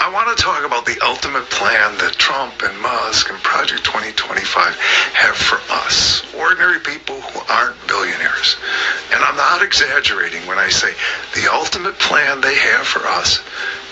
I want to talk about the ultimate plan that Trump and Musk and Project 2025 have for us, ordinary people who aren't billionaires. And I'm not exaggerating when I say the ultimate plan they have for us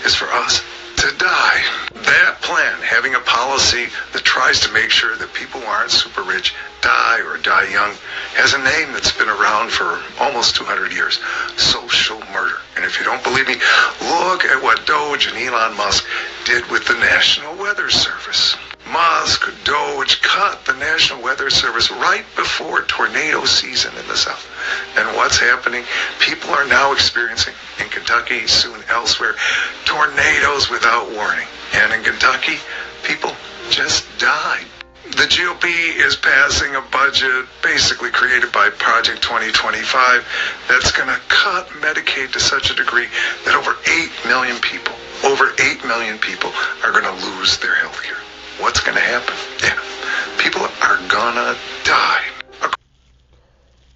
is for us to die. That plan, having a policy that tries to make sure that people who aren't super rich die or die young, has a name that's been around for almost 200 years: social murder. And if you don't believe me, look at what Doge and Elon Musk did with the National Weather Service. Musk, Doge cut the National Weather Service right before tornado season in the South. And what's happening? People are now experiencing, in Kentucky, soon elsewhere, tornadoes without warning. And in Kentucky, people just died. The GOP is passing a budget basically created by Project 2025 that's going to cut Medicaid to such a degree that over 8 million people are going to lose their health care. What's going to happen? Yeah, people are going to die.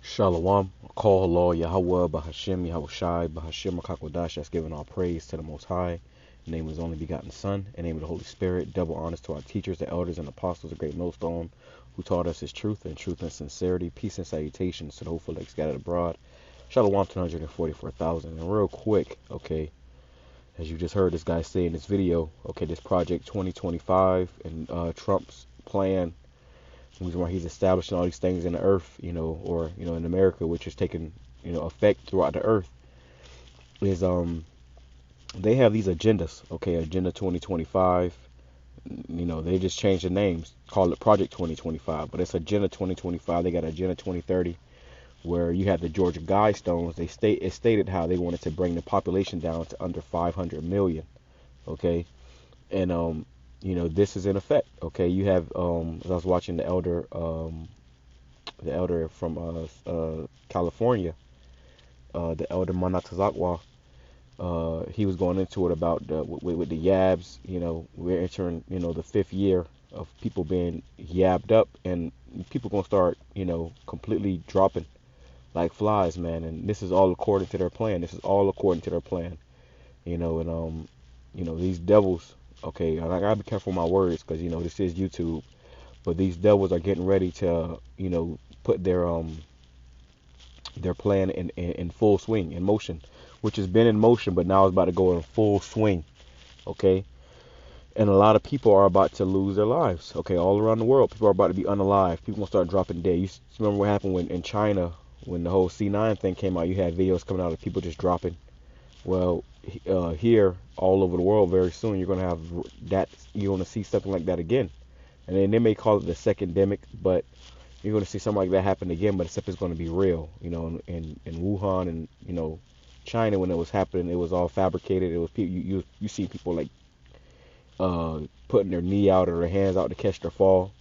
Shalom. Call HALAL, YAHAWAH, BAHASHAM, YAHAWASHI, BAHASHAM, QADASH. That's giving all praise to the Most High. In the name of His only begotten Son, in the name of the Holy Spirit. Double honors to our teachers, the elders, and apostles of Great Millstone, who taught us His truth and sincerity. Peace and salutations to the hopeful like scattered abroad. Shalom to 144,000. And real quick, okay, as you just heard this guy say in this video, okay, this Project 2025 and Trump's plan, the reason why he's establishing all these things in the earth, or in America, which is taking effect throughout the earth, is they have these agendas. Okay, Agenda 2025. They just changed the names, call it Project 2025, but it's Agenda 2025. They got Agenda 2030, where you have the Georgia Guidestones. It stated how they wanted to bring the population down to under 500 million. Okay, and this is in effect. Okay, you have as I was watching the elder from California, the elder Manatazakwa. He was going into it about with the yabs. We're entering the 5th year of people being yabbed up, and people gonna start completely dropping like flies, man. And this is all according to their plan. These devils. Okay, I gotta be careful with my words, because this is YouTube. But these devils are getting ready to put their plan in full swing, in motion, which has been in motion, but now it's about to go in full swing. Okay, and a lot of people are about to lose their lives. Okay, all around the world, people are about to be unalive. People gonna start dropping dead. You remember what happened in China when the whole C9 thing came out? You had videos coming out of people just dropping. Well, here all over the world, very soon you're gonna have that. You're gonna see something like that again, and then they may call it the secondemic, but you're gonna see something like that happen again. But except it's gonna be real. In Wuhan and China, when it was happening, it was all fabricated. It was you see people like putting their knee out or their hands out to catch their fall.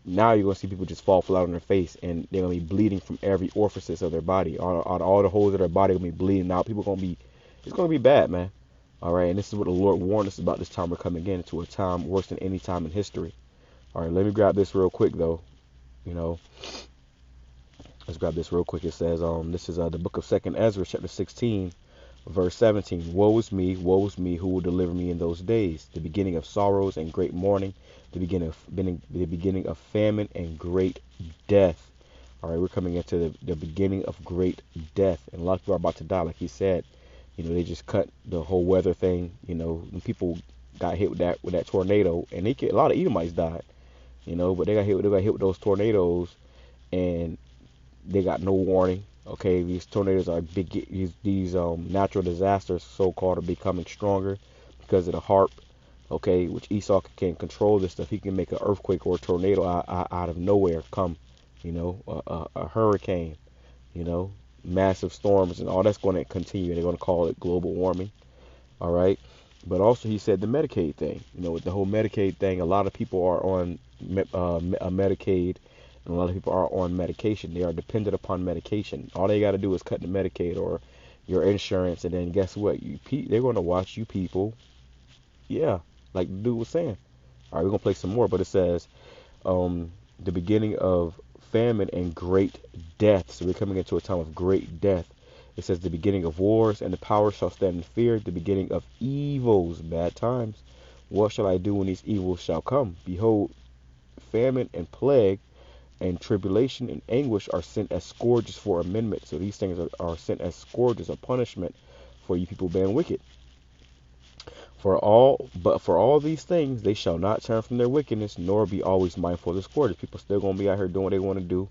Now you're gonna see people just fall flat on their face, and they're gonna be bleeding from every orifice of their body. All the holes of their body gonna be bleeding out. It's gonna be bad, man. All right, and this is what the Lord warned us about. This time we're coming again into a time worse than any time in history. All right, let me grab this real quick though. Let's grab this real quick. It says, this is the book of 2nd Ezra, chapter 16, verse 17. Woe is me, who will deliver me in those days? The beginning of sorrows and great mourning, the beginning of famine and great death. All right, we're coming into the beginning of great death, and a lot of people are about to die, like he said. They just cut the whole weather thing. When people got hit with that tornado, and a lot of Edomites died. But they got hit with those tornadoes, and they got no warning. Okay, these tornadoes are big. These natural disasters, so-called, are becoming stronger because of the HARP. Okay, which Esau can control this stuff. He can make an earthquake or a tornado out of nowhere come. A hurricane. Massive storms, and all that's going to continue. They're going to call it global warming. All right. But also, he said the Medicaid thing. With the whole Medicaid thing, a lot of people are on Medicaid, and a lot of people are on medication. They are dependent upon medication. All they got to do is cut the Medicaid or your insurance, and then guess what? They're going to watch you people. Yeah, like the dude was saying. All right, we're going to play some more, but it says the beginning of famine and great death. So we're coming into a time of great death. It says the beginning of wars, and the power shall stand in fear, the beginning of evils, bad times. What shall I do when these evils shall come? Behold, famine and plague and tribulation and anguish are sent as scourges for amendment. So these things are sent as scourges, a punishment for you people being wicked. For all these things they shall not turn from their wickedness, nor be always mindful of the scourge. People still gonna be out here doing what they want to do,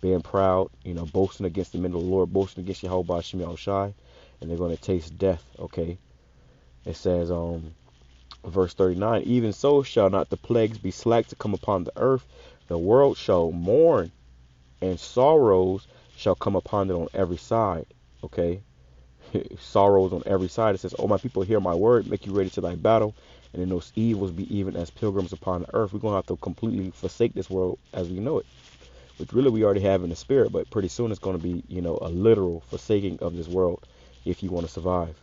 being proud, boasting against the men of the Lord, boasting against YAHAWASHI, and they're gonna taste death. Okay. It says, verse 39, even so shall not the plagues be slack to come upon the earth. The world shall mourn, and sorrows shall come upon it on every side. Okay. Sorrows on every side. It says, oh, my people, hear my word, make you ready to thy battle, and in those evils be even as pilgrims upon the earth. We're going to have to completely forsake this world as we know it, which really we already have in the spirit, but pretty soon it's going to be, a literal forsaking of this world if you want to survive.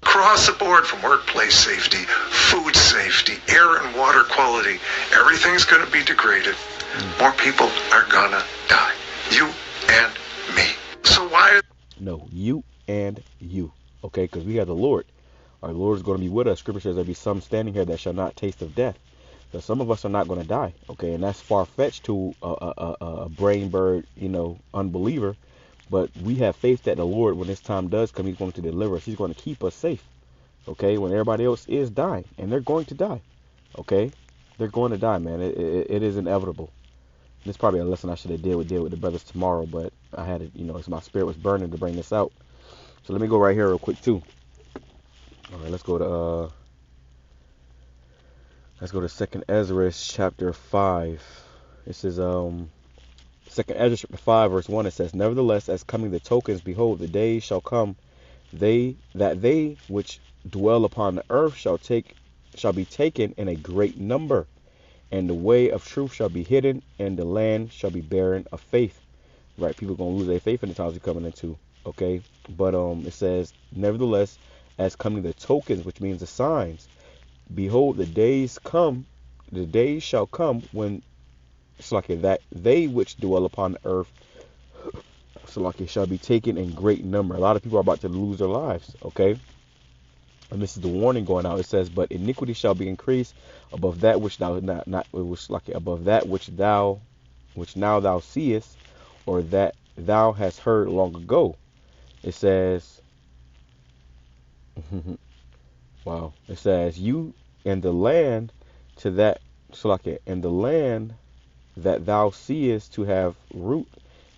Across the board, from workplace safety, food safety, air and water quality, everything's going to be degraded. More people are going to die. You and me. So why? No, you and you. Okay, because we have the Lord. Our Lord is going to be with us. Scripture says there be some standing here that shall not taste of death. So some of us are not going to die. Okay, and that's far-fetched to a brain bird, unbeliever. But we have faith that the Lord, when this time does come, he's going to deliver us. He's going to keep us safe. Okay, when everybody else is dying, and they're going to die. Okay, they're going to die, man. It is inevitable. This is probably a lesson I should have deal with the brothers tomorrow, but I had it, my spirit was burning to bring this out. So let me go right here real quick too. All right, let's go to 2nd Ezra chapter 5. This is 2nd Ezra chapter 5 verse 1. It says, nevertheless, as coming the tokens, behold, the days shall come, they which dwell upon the earth shall be taken in a great number, and the way of truth shall be hidden, and the land shall be barren of faith. Right, people are gonna lose their faith in the times we're coming into. Okay, but it says, nevertheless, as coming the tokens, which means the signs, behold, the days shall come when that they which dwell upon the earth shall be taken in great number. A lot of people are about to lose their lives. Okay, and this is the warning going out. It says, but iniquity shall be increased above that which thou above that which now thou seest, or that thou hast heard long ago. It says, wow. It says, you in the land to that in the land that thou seest to have root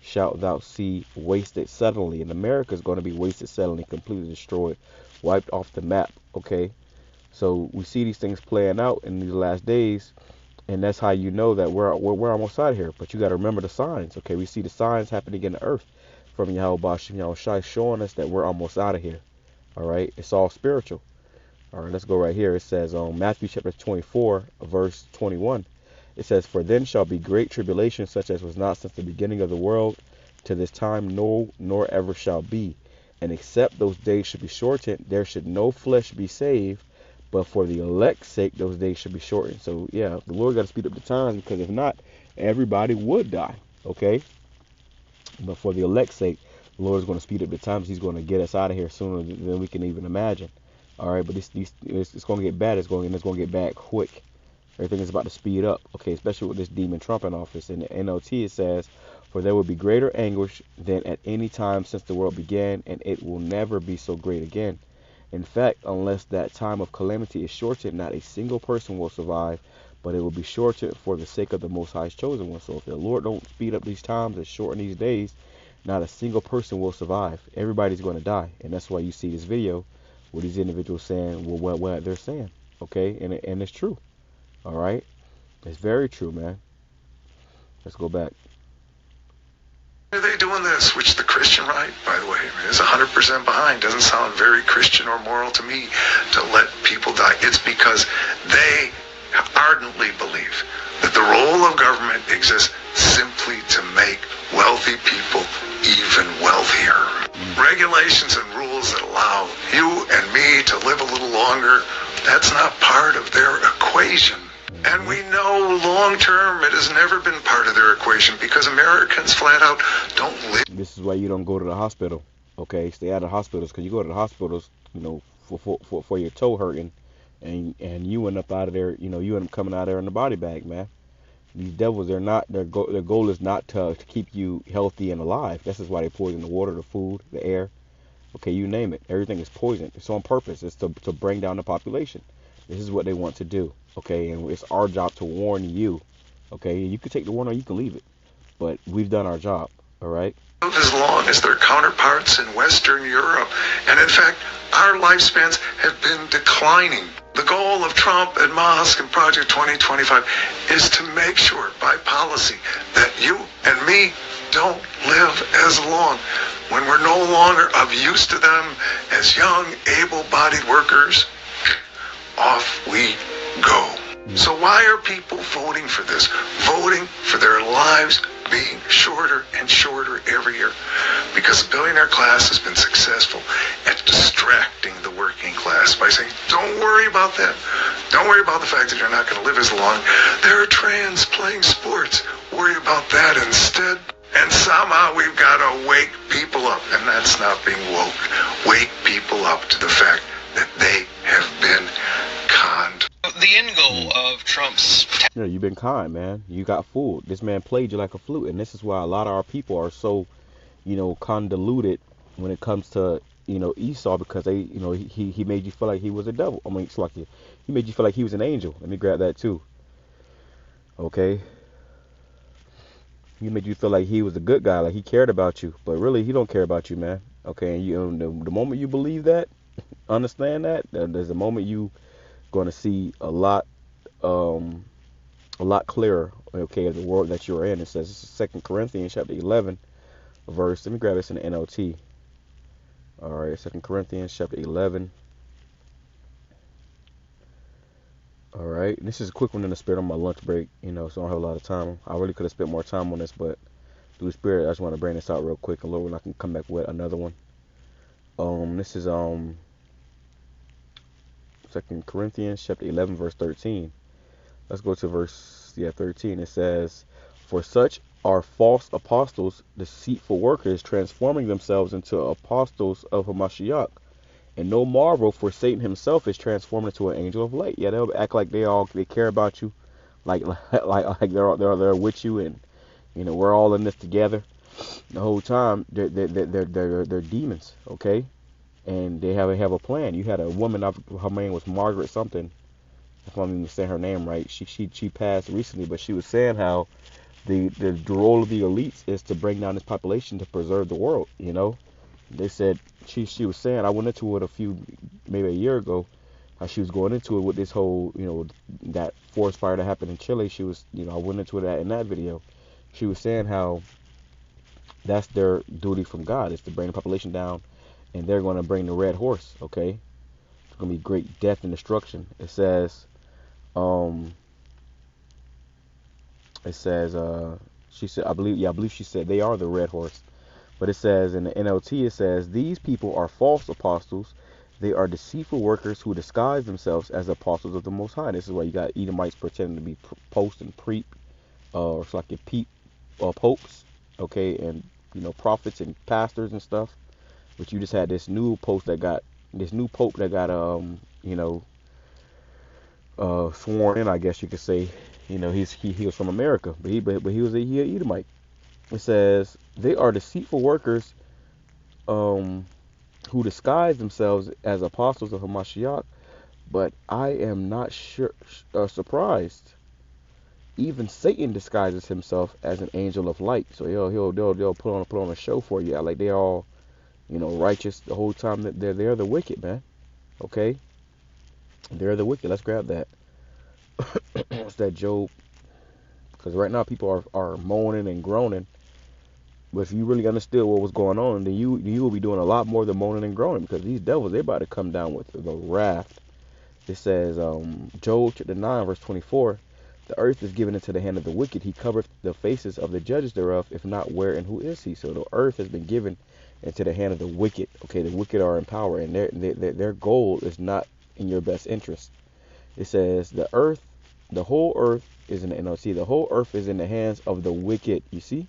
shalt thou see wasted suddenly. And America is going to be wasted suddenly, completely destroyed, wiped off the map. Okay, so we see these things playing out in these last days, and that's how you know that we're almost out of here. But you got to remember the signs. Okay, we see the signs happening in the earth from YAHAWASHI, showing us that we're almost out of here. All right, it's all spiritual. All right, let's go right here. It says Matthew chapter 24 verse 21. It says, for then shall be great tribulation, such as was not since the beginning of the world to this time, no, nor ever shall be. And except those days should be shortened, there should no flesh be saved, but for the elect's sake those days should be shortened. So yeah, the Lord got to speed up the times, because if not, everybody would die. Okay, but for the elect's sake, the Lord is going to speed up the times. He's going to get us out of here sooner than we can even imagine. All right, but it's going to get bad. It's going to get bad quick. Everything is about to speed up. Okay, especially with this demon Trump in office. In the NLT it says, for there will be greater anguish than at any time since the world began, and it will never be so great again. In fact, unless that time of calamity is shortened, not a single person will survive, but it will be shortened for the sake of the Most High's chosen one. So if the Lord don't speed up these times and shorten these days, not a single person will survive. Everybody's going to die. And that's why you see this video with these individuals saying, well, what they're saying. Okay, and it's true. All right, it's very true, man. Let's go back. Are they doing this? Which the Christian right, by the way, is 100% behind. Doesn't sound very Christian or moral to me to let people die. It's because they ardently believe that the role of government exists simply to make wealthy people even wealthier. Regulations and rules that allow you and me to live a little longer, that's not part of their equation. And we know long term it has never been part of their equation, because Americans flat out don't live. This is why you don't go to the hospital. Okay, stay out of hospitals, because you go to the hospitals, for your toe hurting, and you end up out of there. You end up coming out of there in the body bag, man. These devils, they're not their goal is not to keep you healthy and alive. This is why they poison the water, the food, the air. Okay, you name it. Everything is poison. It's on purpose. It's to bring down the population. This is what they want to do. Okay, and it's our job to warn you. Okay, you can take the warning or you can leave it, but we've done our job. All right. As long as their counterparts in Western Europe. And in fact, our lifespans have been declining. The goal of Trump and Musk and Project 2025 is to make sure by policy that you and me don't live as long. When we're no longer of use to them as young, able-bodied workers, off we go. So why are people voting for this? Voting for their lives being shorter and shorter every year. Because the billionaire class has been successful at distracting the working class by saying, don't worry about that. Don't worry about the fact that you're not going to live as long. There are trans playing sports. Worry about that instead. And somehow we've got to wake people up. And that's not being woke. Wake people up to the fact that they have been conned. The end goal of Trump's... Yeah, you've been kind, man. You got fooled. This man played you like a flute. And this is why a lot of our people are so, convoluted when it comes to, Esau, because they, he made you feel like he was a devil. I mean, it's like he made you feel like he was an angel. Let me grab that too. Okay. He made you feel like he was a good guy, like he cared about you. But really, he don't care about you, man. Okay, and the moment you believe that, understand that, there's a moment you going to see a lot clearer, okay, of the world that you're in. It says, this is 2 Corinthians chapter 11 verse, let me grab this in the NLT. All right, 2 Corinthians chapter 11. All right, this is a quick one in the spirit on my lunch break, so I don't have a lot of time. I really could have spent more time on this, but through the spirit, I just want to bring this out real quick, and Lord, when I can come back with another one. This is 2 Corinthians chapter 11 verse 13. Let's go to verse 13. It says, for such are false apostles, deceitful workers, transforming themselves into apostles of Hamashiach. And no marvel, for Satan himself is transformed into an angel of light. Yeah, they'll act like they care about you, like they're with you, and we're all in this together. The whole time they're demons, okay, and they have a plan. You had a woman, her name was Margaret something, if I'm even saying her name right. She passed recently, but she was saying how the role of the elites is to bring down this population to preserve the world. They said she was saying, I went into it maybe a year ago, how she was going into it with this whole, that forest fire that happened in Chile. She was, I went into it in that video. She was saying how that's their duty from God, is to bring the population down, and they're going to bring the red horse, okay? It's going to be great death and destruction. It says, she said, I believe she said they are the red horse. But it says in the NLT, it says, these people are false apostles. They are deceitful workers who disguise themselves as apostles of the Most High. This is why you got Edomites pretending to be post and or it's like popes, okay, and prophets and pastors and stuff. But you just had this new pope that got sworn in, I guess you could say. He was from America, but he was an Edomite. It says they are deceitful workers who disguise themselves as apostles of Hamashiach, but I am not surprised. Even Satan disguises himself as an angel of light. So they'll put on a show for you, like they all righteous the whole time. That they're the wicked, man. Okay, they're the wicked. Let's grab that. What's that, Job? Because right now people are moaning and groaning. But if you really understood what was going on, then you will be doing a lot more than moaning and groaning, because these devils, they're about to come down with the wrath. It says, Job chapter 9 verse 24, the earth is given into the hand of the wicked. He covereth the faces of the judges thereof. If not, where and who is he? So the earth has been given into the hand of the wicked. Okay, the wicked are in power, and their goal is not in your best interest. It says the whole earth is in the NLT. The whole earth is in the hands of the wicked. You see?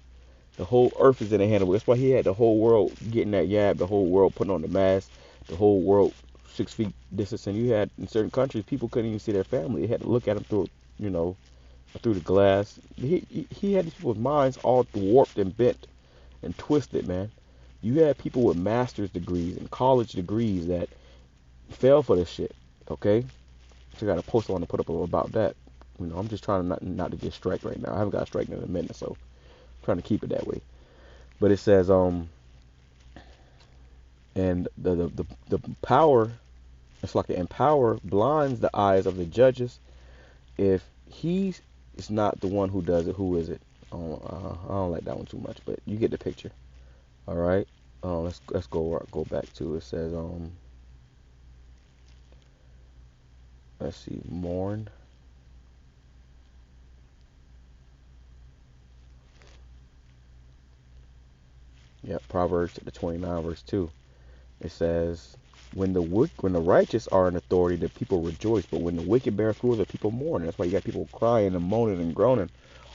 The whole earth is in the hand of. That's why he had the whole world getting that yab, the whole world putting on the mask, the whole world 6 feet distance. And you had in certain countries, people couldn't even see their family. They had to look at them through, through the glass. He had these people's minds all warped and bent and twisted, man. You had people with master's degrees and college degrees that fell for this shit. Okay, so I got a post I want to put up about that. I'm just trying not to get striked right now. I haven't got a strike in a minute, so I'm trying to keep it that way. But it says and the power, it's like and power blinds the eyes of the judges. If he is not the one who does it, who is it? I don't like that one too much, but you get the picture. All right. Let's go back to it. It says let's see, mourn. Yep, Proverbs 29 verse 2. It says, when the righteous are in authority, the people rejoice, but when the wicked bear rule, the people mourn. And that's why you got people crying and moaning and groaning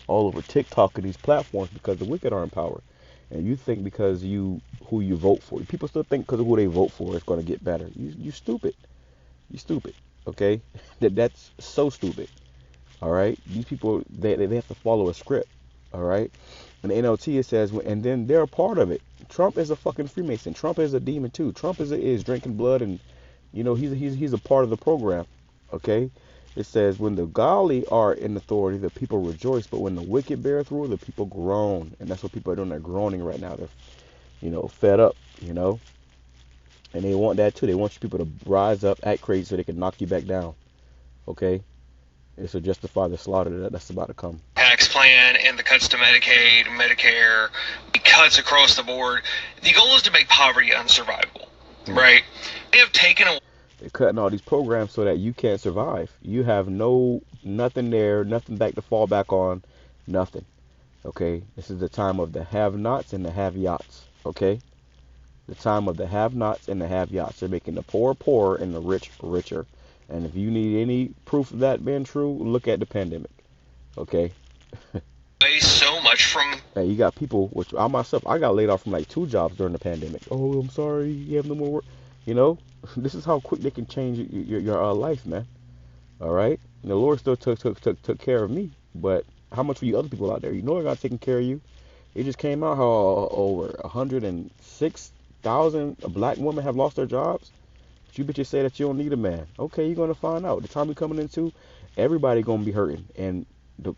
all over TikTok and these platforms because the wicked are in power. And you think because who you vote for, people still think because of who they vote for it's going to get better. You stupid. You stupid. Okay, that's so stupid. All right, these people they have to follow a script. All right, in the NLT it says, and then they're a part of it. Trump is a fucking Freemason. Trump is a demon too. Trump is drinking blood, and he's a part of the program. Okay, it says when the godly are in authority, the people rejoice, but when the wicked beareth rule, the people groan, and that's what people are doing. They're groaning right now. They're fed up. And they want that too. They want you people to rise up, act crazy, so they can knock you back down. Okay? And so justify the slaughter that's about to come. Tax plan and the cuts to Medicaid, Medicare, cuts across the board. The goal is to make poverty unsurvivable, right? They have taken away. They're cutting all these programs so that you can't survive. You have nothing there, nothing back to fall back on, nothing. Okay? This is the time of the have-nots and the have-yachts. Okay? The time of the have-nots and the have-yachts. They're making the poor poorer and the rich richer. And if you need any proof of that being true, look at the pandemic. Okay? So much from... Hey, you got people, which I myself, I got laid off from like 2 jobs during the pandemic. Oh, I'm sorry, you have no more work. This is how quick they can change your life, man. All right? And the Lord still took care of me. But how much for you other people out there? They're not taking care of you. It just came out how over 106,000 black women have lost their jobs. But you bitches say that you don't need a man. Okay, you're gonna find out. The time we're coming into, everybody gonna be hurting. And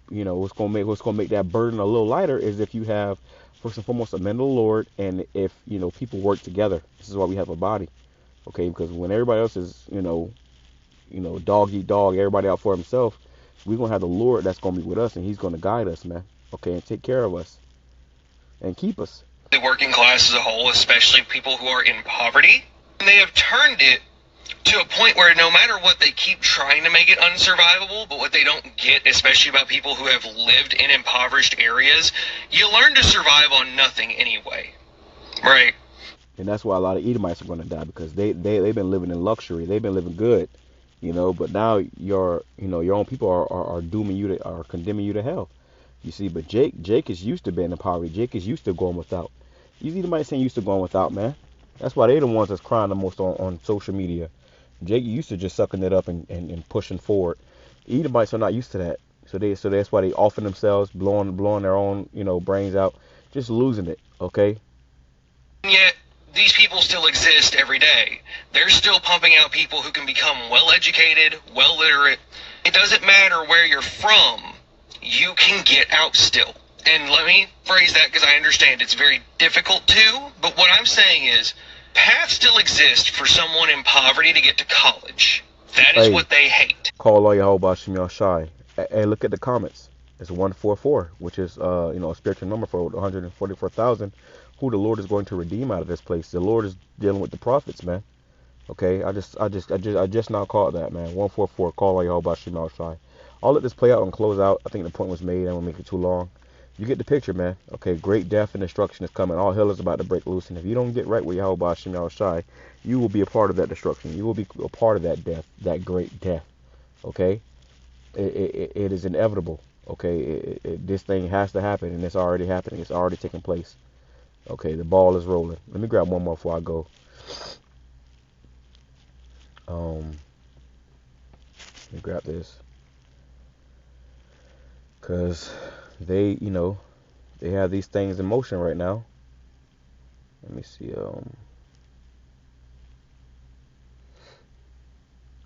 what's gonna make that burden a little lighter is if you have first and foremost a man of the Lord, and if people work together. This is why we have a body. Okay, because when everybody else is dog eat dog, everybody out for himself, we're gonna have the Lord that's gonna be with us, and He's gonna guide us, man. Okay, and take care of us and keep us. The working class as a whole, especially people who are in poverty, and they have turned it to a point where no matter what, they keep trying to make it unsurvivable. But what they don't get, especially about people who have lived in impoverished areas, you learn to survive on nothing anyway, right? And that's why a lot of Edomites are going to die, because they've been living in luxury. They've been living good, but now your own people are dooming you are condemning you to hell. You see, but Jake is used to being in poverty. Jake is used to going without. These Edomites ain't used to going without, man. That's why they're the ones that's crying the most on social media. Jake used to just sucking it up and pushing forward. Edomites are not used to that. So that's why they offing themselves, blowing their own, brains out, just losing it, okay? And yet, these people still exist every day. They're still pumping out people who can become well-educated, well-literate. It doesn't matter where you're from. You can get out still. And let me phrase that because I understand it's very difficult to, but what I'm saying is, paths still exist for someone in poverty to get to college. That is what they hate. Call all YAHWASHI. Hey, look at the comments. It's 144, which is a spiritual number for 144,000, who the Lord is going to redeem out of this place. The Lord is dealing with the prophets, man. Okay, I just now called that, man. 144. Call all YAHWASHI. I'll let this play out and close out. I think the point was made. I won't make it too long. You get the picture, man. Okay, great death and destruction is coming. All hell is about to break loose. And if you don't get right with Yahweh Hashem Yahawashi, you will be a part of that destruction. You will be a part of that death, that great death. Okay? It is inevitable. Okay, this thing has to happen, and it's already happening. It's already taking place. Okay, the ball is rolling. Let me grab one more before I go. Let me grab this, because they, they have these things in motion right now. Let me see.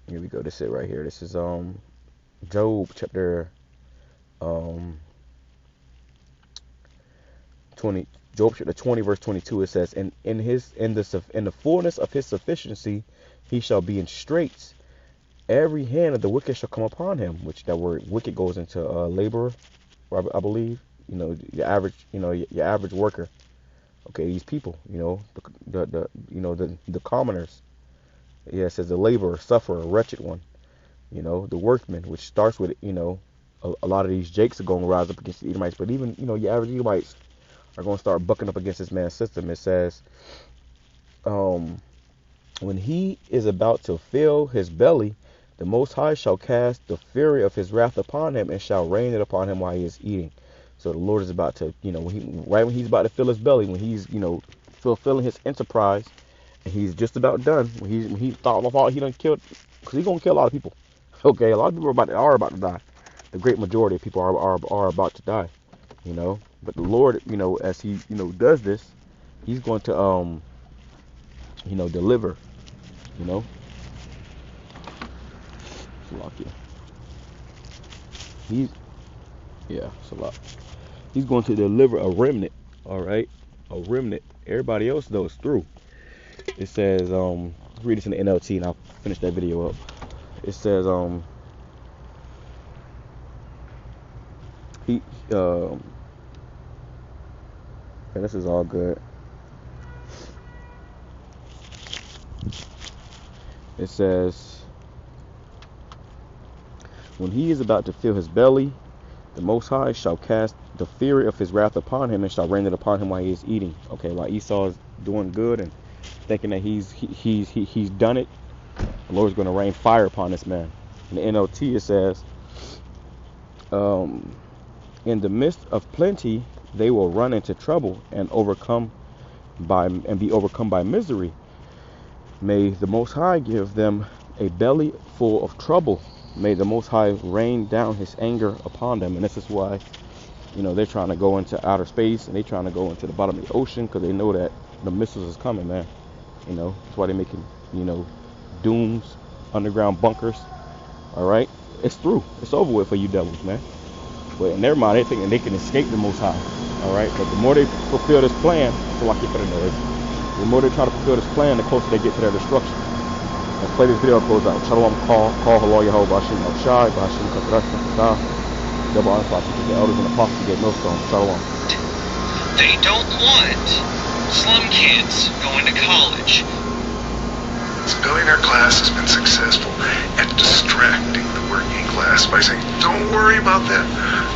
Here we go. This is it right here. This is Job chapter 20. Job chapter 20 verse 22. It says, "And in the fullness of his sufficiency, he shall be in straits. Every hand of the wicked shall come upon him." Which that word wicked goes into laborer, I believe. Your average worker. Okay, these people. The commoners. Yeah, it says the laborer, sufferer, wretched one. The workman, which starts with a lot of these Jakes are going to rise up against the Edomites, but even your average Edomites are going to start bucking up against this man's system. It says, when he is about to fill his belly, the Most High shall cast the fury of his wrath upon him and shall rain it upon him while he is eating. So the Lord is about to, when he's about to fill his belly, when he's, fulfilling his enterprise, and he's just about done, when he thought he done killed, because he's going to kill a lot of people. Okay, a lot of people are about to die. The great majority of people are about to die, But the Lord, as he, does this, he's going to, deliver, He's going to deliver a remnant, all right? A remnant. Everybody else, though, is through. It says, read this in the NLT and I'll finish that video up. It says, and this is all good. It says, when he is about to fill his belly, the Most High shall cast the fury of his wrath upon him and shall rain it upon him while he is eating. Okay, while Esau is doing good and thinking that he's done it, the Lord is going to rain fire upon this man. In the NLT it says, in the midst of plenty they will run into trouble and be overcome by misery. May the Most High give them a belly full of trouble. May the Most High rain down his anger upon them. And this is why, they're trying to go into outer space and they're trying to go into the bottom of the ocean, because they know that the missiles is coming, man. That's why they're making, dooms, underground bunkers. All right, it's through. It's over with for you devils, man. But in their mind, they're thinking they can escape the Most High. All right, but the more they fulfill this plan, so I keep it in there. The more they try to fulfill this plan, the closer they get to their destruction. Let's play this video. Close out. Shalom, call HALAL, YAHAWASHI, RAWCHAA, BAHASHAM, QADASH, double honor to the elders and apostles to get millstone. Shalom. They don't want slum kids going to college. This billionaire class has been successful at distracting the working class by saying, don't worry about that.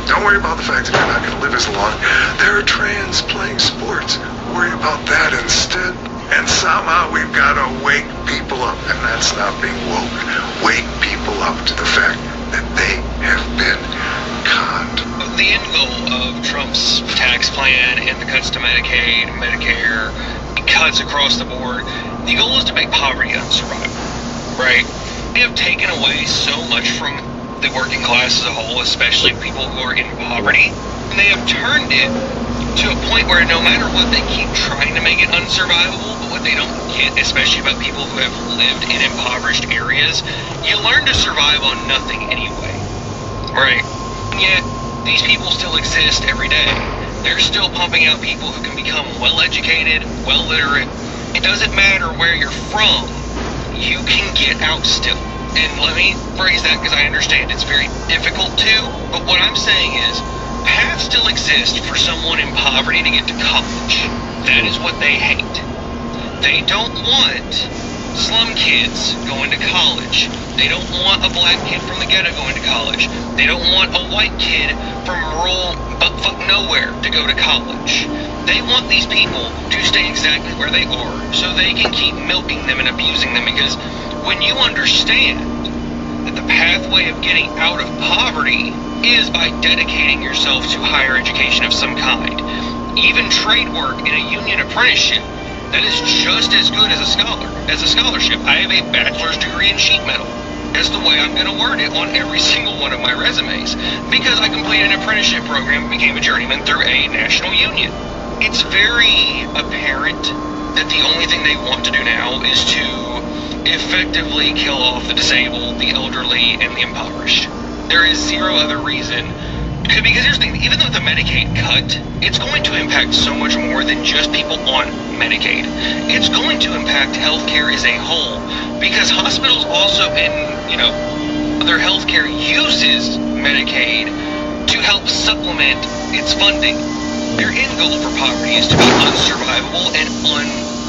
Don't worry about the fact that you're not going to live as long. There are trans playing sports. Worry about that instead. And somehow we've got to wake people up, and that's not being woke. Wake people up to the fact that they have been conned. The end goal of Trump's tax plan and the cuts to Medicaid, Medicare, cuts across the board, the goal is to make poverty unsurvivable, right? They have taken away so much from the working class as a whole, especially people who are in poverty, and they have turned it to a point where no matter what, they keep trying to make it unsurvivable. But what they don't get, especially about people who have lived in impoverished areas, you learn to survive on nothing anyway, right? And yet these people still exist every day. They're still pumping out people who can become well-educated, well-literate. It doesn't matter where you're from, you can get out still. And let me phrase that because I understand it's very difficult to, but what I'm saying is, paths still exist for someone in poverty to get to college. That is what they hate. They don't want slum kids going to college. They don't want a black kid from the ghetto going to college. They don't want a white kid from rural buttfuck nowhere to go to college. They want these people to stay exactly where they are so they can keep milking them and abusing them, because when you understand that the pathway of getting out of poverty is by dedicating yourself to higher education of some kind. Even trade work in a union apprenticeship, that is just as good as a scholarship. I have a bachelor's degree in sheet metal. That's the way I'm going to word it on every single one of my resumes, because I completed an apprenticeship program and became a journeyman through a national union. It's very apparent that the only thing they want to do now is to effectively kill off the disabled, the elderly, and the impoverished. There is zero other reason. Because here's the thing, even though the Medicaid cut, it's going to impact so much more than just people on Medicaid. It's going to impact healthcare as a whole, because hospitals also their healthcare uses Medicaid to help supplement its funding. Their end goal for poverty is to be unsurvivable and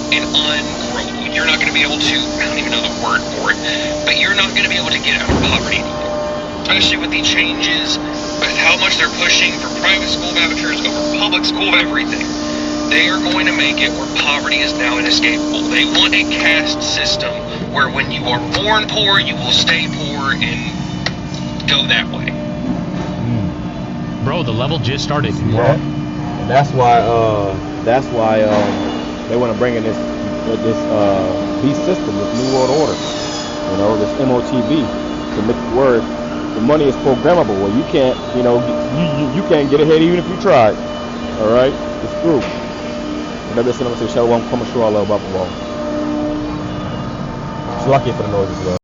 ungrowable. You're not going to be able to, I don't even know the word for it, but you're not going to be able to get out of poverty anymore. Especially with the changes, with how much they're pushing for private school vouchers over public school, everything. They are going to make it where poverty is now inescapable. They want a caste system where when you are born poor, you will stay poor and go that way. Bro, the level just started. Yeah. And that's why they want to bring in this beast system, this new world order. This MOTB, to make it work. The money is programmable. Well, you can't, you can't get ahead even if you tried. All right, it's through. Whatever I'm gonna say, Shalom, come ashore, Allah, Baba, Shalaki for the noises,